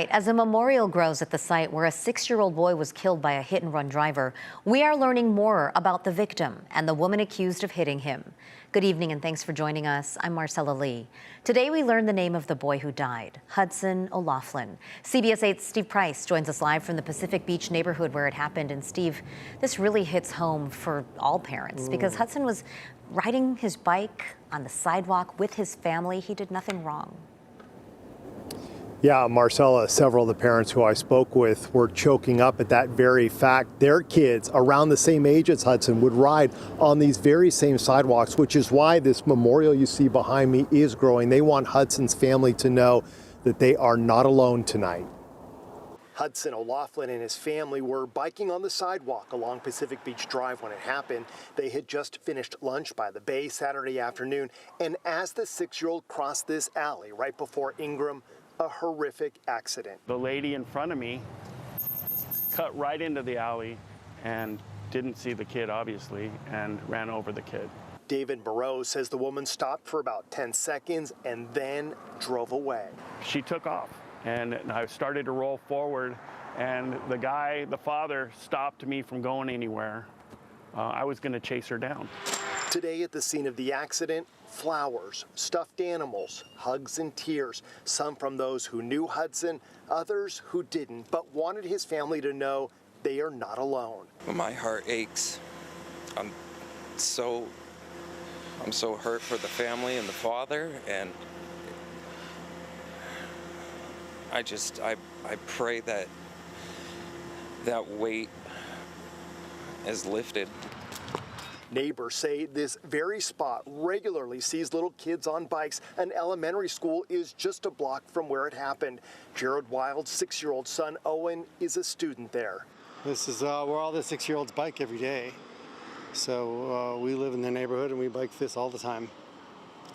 As a memorial grows at the site where a 6-year-old boy was killed by a hit-and-run driver, we are learning more about the victim and the woman accused of hitting him. Good evening and thanks for joining us. I'm Marcella Lee. Today we learned the name of the boy who died, Hudson O'Loughlin. CBS 8's Steve Price joins us live from the Pacific Beach neighborhood where it happened. And Steve, this really hits home for all parents because Hudson was riding his bike on the sidewalk with his family. He did nothing wrong. Yeah, Marcella, several of the parents who I spoke with were choking up at that very fact. Their kids around the same age as Hudson would ride on these very same sidewalks, which is why this memorial you see behind me is growing. They want Hudson's family to know that they are not alone tonight. Hudson O'Loughlin and his family were biking on the sidewalk along Pacific Beach Drive when it happened. They had just finished lunch by the bay Saturday afternoon, and as the 6-year-old crossed this alley right before Ingram, a horrific accident. The lady in front of me cut right into the alley and didn't see the kid, obviously, and ran over the kid. David Moreau says the woman stopped for about 10 seconds and then drove away. She took off, and I started to roll forward, and the father, stopped me from going anywhere. I was going to chase her down. Today at the scene of the accident, flowers, stuffed animals, hugs and tears, some from those who knew Hudson, others who didn't, but wanted his family to know they are not alone. My heart aches. I'm so hurt for the family and the father, and I pray that weight is lifted. Neighbors say this very spot regularly sees little kids on bikes. An elementary school is just a block from where it happened. Jared Wild's 6-year-old son, Owen, is a student there. This is where all the 6-year-olds bike every day. So we live in the neighborhood and we bike this all the time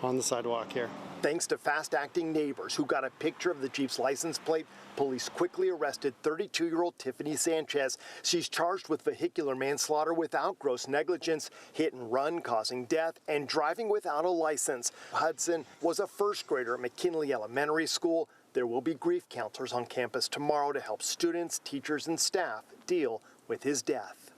on the sidewalk here. Thanks to fast-acting neighbors who got a picture of the Jeep's license plate, police quickly arrested 32-year-old Tiffany Sanchez. She's charged with vehicular manslaughter without gross negligence, hit and run causing death, and driving without a license. Hudson was a first grader at McKinley Elementary School. There will be grief counselors on campus tomorrow to help students, teachers, and staff deal with his death.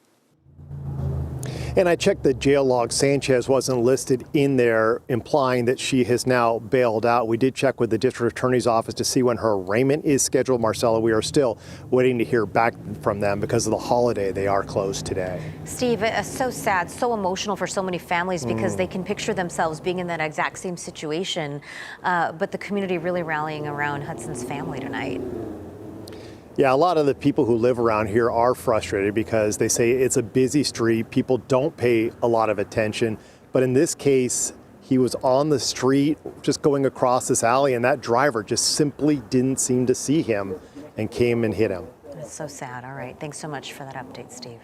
And I checked the jail log. Sanchez wasn't listed in there, implying that she has now bailed out. We did check with the district attorney's office to see when her arraignment is scheduled. Marcella, we are still waiting to hear back from them because of the holiday. They are closed today. Steve, so sad, so emotional for so many families because they can picture themselves being in that exact same situation. But the community really rallying around Hudson's family tonight. Yeah, a lot of the people who live around here are frustrated because they say it's a busy street. People don't pay a lot of attention. But in this case, he was on the street just going across this alley, and that driver just simply didn't seem to see him and came and hit him. It's so sad. All right. Thanks so much for that update, Steve.